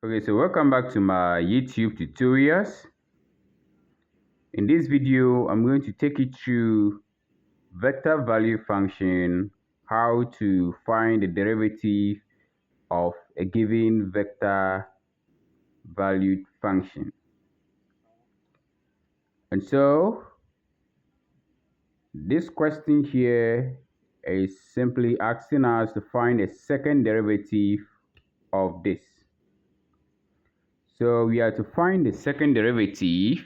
Okay, so welcome back to my YouTube tutorials. In this video, I'm going to take you through vector value function, how to find the derivative of a given vector valued function. And so this question here is simply asking us to find a second derivative of this. So we are to find the second derivative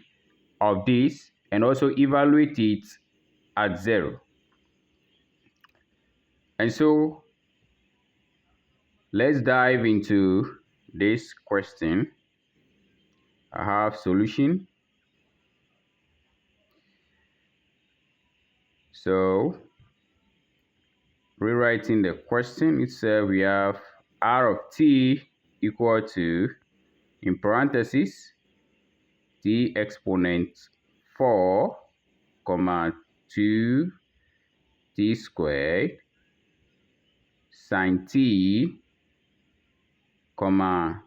of this and also evaluate it at 0. And so let's dive into this question. I have solution. So rewriting the question itself, we have r of t equal to, in parentheses, t exponent 4 comma 2 t squared sine t comma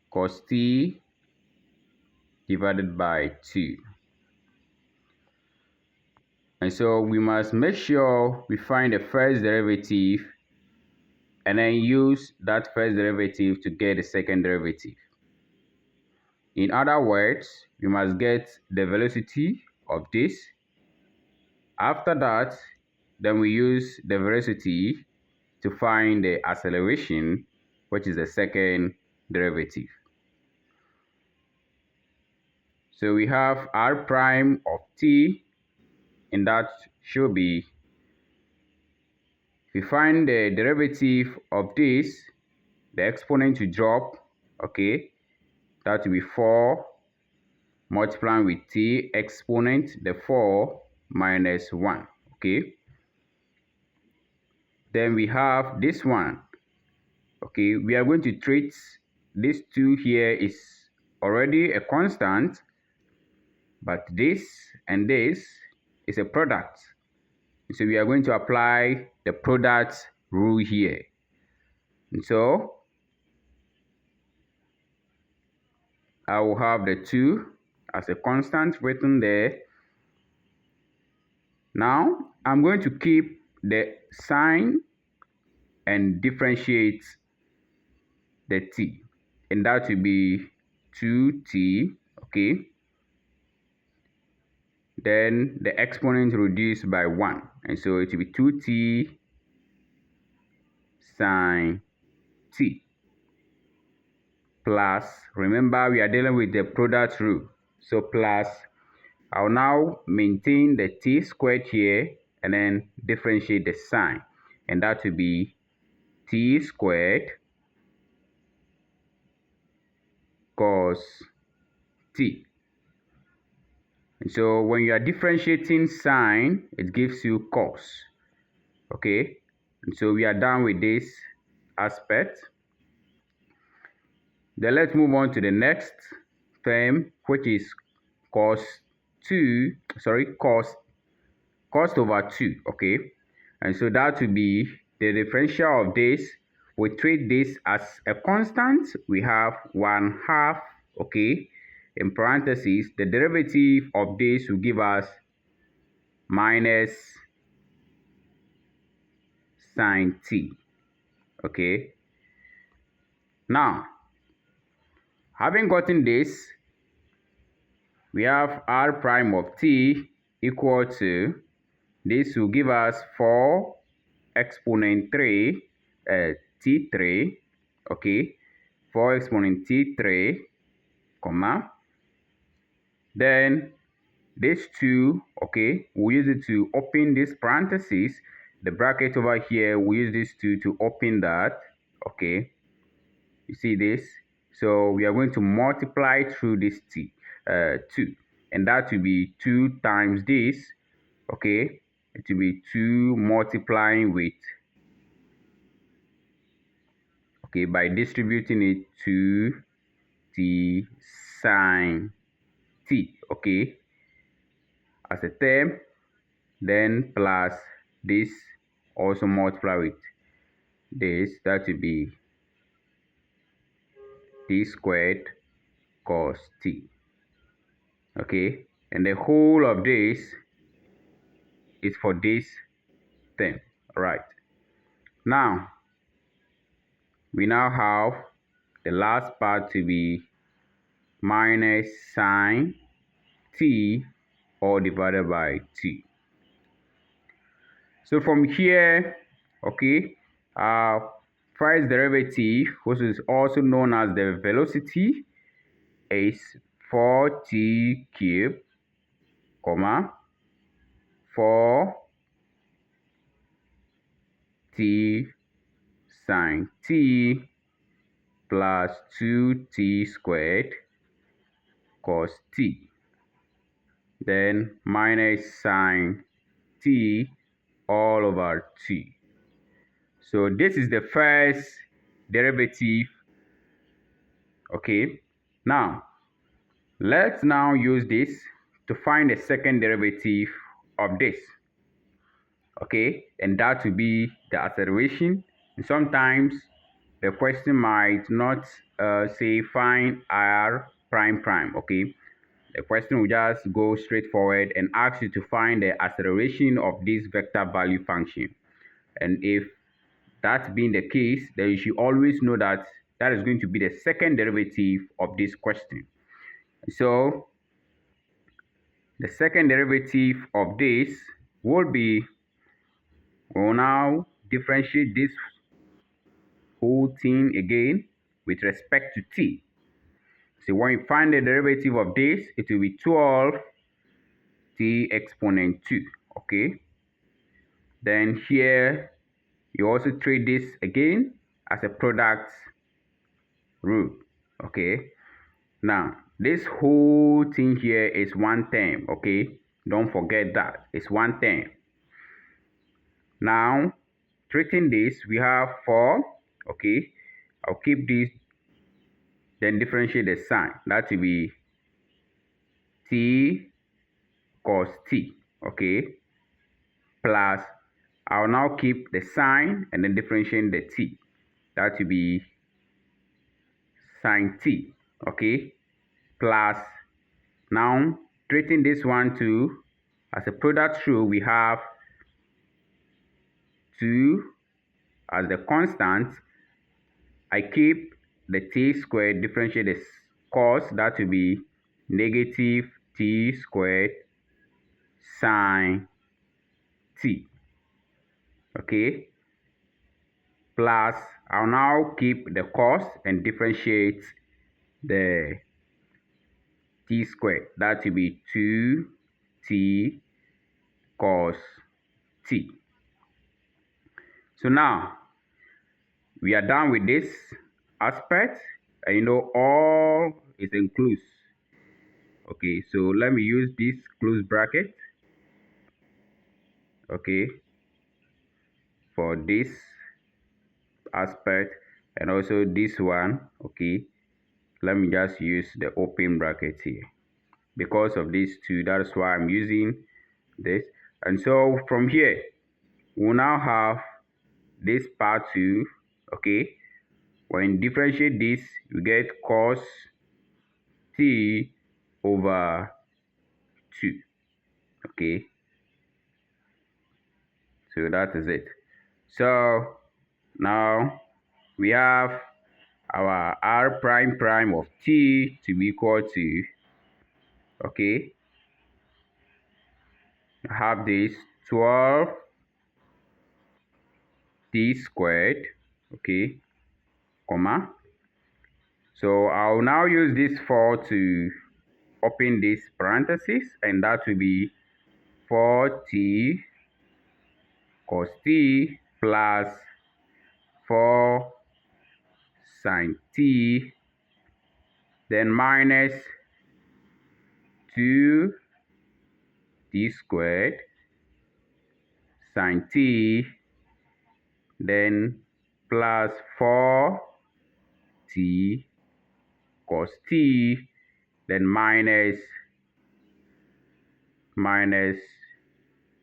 cos t divided by 2. And so we must make sure we find the first derivative and then use that first derivative to get the second derivative. In other words, we must get the velocity of this. After that, then we use the velocity to find the acceleration, which is the second derivative. So we have r prime of t, and that should be, if we find the derivative of this, the exponent will drop, okay? That will be 4 multiplying with t exponent, the 4 minus 1, okay? Then we have this one, okay? We are going to treat this 2 here is already a constant, but this and this is a product. So we are going to apply the product rule here. And so I will have the 2 as a constant written there. Now I'm going to keep the sign and differentiate the t, and that will be 2t, okay? Then the exponent reduced by 1, and so it will be 2t sine t plus, remember we are dealing with the product rule, so plus, I'll now maintain the t squared here and then differentiate the sign, and that will be t squared cos t. And so when you are differentiating sign, it gives you cos, okay? And so we are done with this aspect. Then let's move on to the next term, which is cos over 2, okay? And so that will be the differential of this. We treat this as a constant. We have 1/2, okay? In parentheses, the derivative of this will give us minus sine t, okay? Now, having gotten this, we have r prime of t equal to, this will give us 4 exponent 3 t3, okay? 4 exponent t3, comma. Then this 2, okay, we'll use it to open this parenthesis. The bracket over here, we use this 2 to open that, okay? You see this? So we are going to multiply through this 2, and that will be 2 times this, okay? It will be 2 multiplying with, okay, by distributing it to t sine t, okay, as a term, then plus this also multiply with this, that will be t squared cos t. Okay, and the whole of this is for this thing. Right. Now, we now have the last part to be minus sine t all divided by t. So from here, okay, first derivative, which is also known as the velocity, is 4t cubed, comma, 4t sine t plus 2t squared cos t, then minus sine t all over t. So this is the first derivative. Okay, now let's now use this to find the second derivative of this. Okay, and that will be the acceleration. And sometimes the question might not say find r prime prime. Okay, the question will just go straight forward and ask you to find the acceleration of this vector value function. And if that being the case, then you should always know that that is going to be the second derivative of this question. So the second derivative of this will be, we'll now differentiate this whole thing again with respect to t. So when you find the derivative of this, it will be 12t exponent 2. Okay. Then here, you also treat this again as a product rule. Okay. Now, this whole thing here is one term. Okay. Don't forget that. It's one term. Now, treating this, we have 4. Okay. I'll keep this, then differentiate the sign. That will be t cos t. Okay. Plus, I'll now keep the sign and then differentiate the t. That will be sine t. Okay. Plus, now treating this one too as a product rule, we have 2 as the constant. I keep the t squared, differentiate the cos, that will be negative t squared sine t. Okay. Plus, I'll now keep the cos and differentiate the t squared. That will be 2t cos t. So now, we are done with this aspect. And you know, all is enclosed. Okay, so let me use this close bracket. Okay, for this aspect and also this one. Okay, let me just use the open bracket here because of these two. That's why I'm using this. And so from here, we'll now have this part 2. Okay, when you differentiate this, you get cos t over 2. Okay, so that is it. So now we have our r prime prime of t to be equal to, okay, I have this 12 t squared, okay, comma. So I'll now use this 4 to open this parenthesis, and that will be 4t cos t plus 4 sine t, then minus 2t squared sine t, then plus 4t cos t, then minus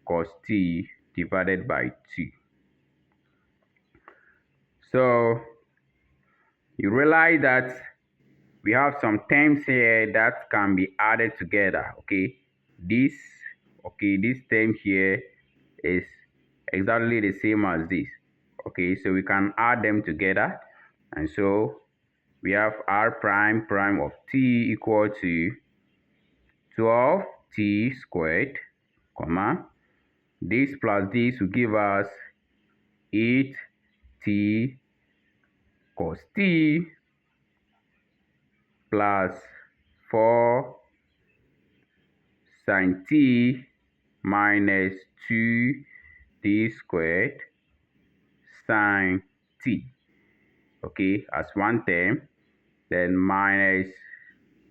cos t divided by 2. So you realize that we have some terms here that can be added together. Okay, this this term here is exactly the same as this. Okay, so we can add them together, and so we have r prime prime of t equal to 12t squared, comma, this plus this will give us 8t cos t plus 4 sin t minus 2t squared sin t. Okay, as one term, then minus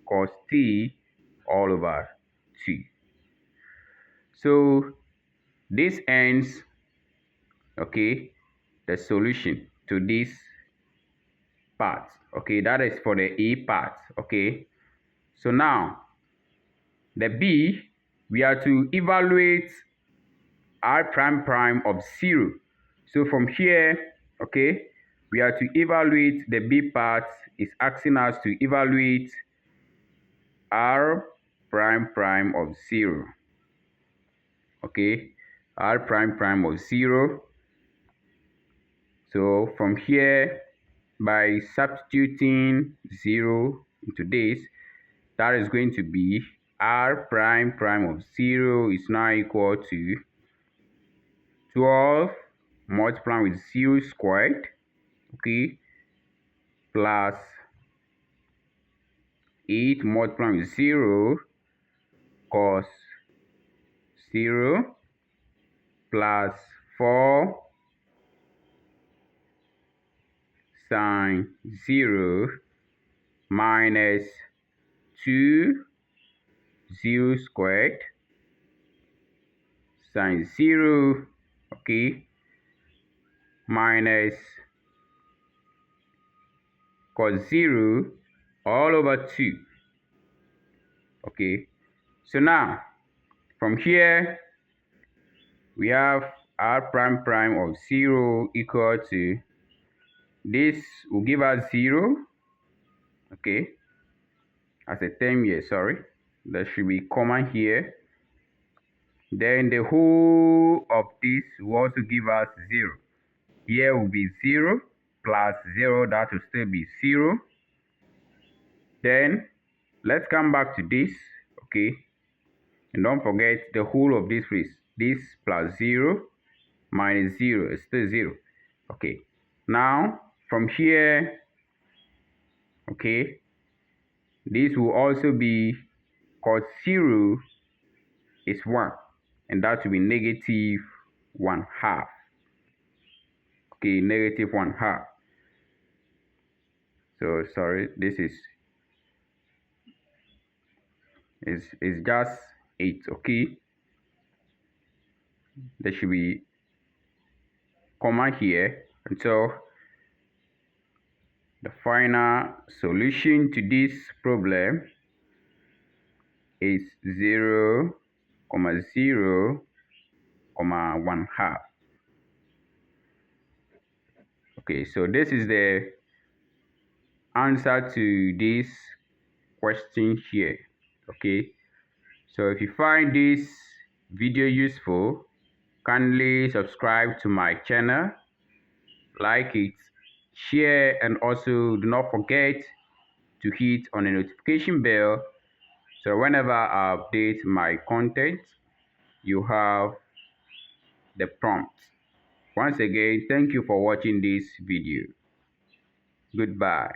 cos t all over 2. So this ends, okay, the solution to this part. Okay, that is for the A part. Okay, so now the B, we are to evaluate r prime prime of 0. So from here, okay, we are to evaluate the B part. Is asking us to evaluate r prime prime of 0. Okay, r prime prime of 0. So from here, by substituting 0 into this, that is going to be r prime prime of 0 is now equal to 12 multiplied with 0 squared, okay, plus 8 multiplied with 0 cos 0 plus 4 sin 0 minus 2 0 squared sin 0, okay, minus cos 0 all over 2. Okay, so now from here we have r prime prime of 0 equal to, this will give us 0, okay, as a term here, sorry, there should be comma here, then the whole of this will also give us 0. Here will be 0 plus 0, that will still be 0. Then let's come back to this, okay, and don't forget the whole of this is this plus 0 minus 0 is still 0. Okay, now from here, okay, this will also be cos 0 is 1, and that will be negative 1/2. Okay, negative 1/2. So sorry, this is just 8. Okay, there should be comma here, and so the final solution to this problem is 0, 0, 1/2. Okay, so this is the answer to this question here. Okay, so if you find this video useful, kindly subscribe to my channel, like it, share, and also do not forget to hit on the notification bell, so whenever I update my content, you have the prompt. Once again, thank you for watching this video. Goodbye.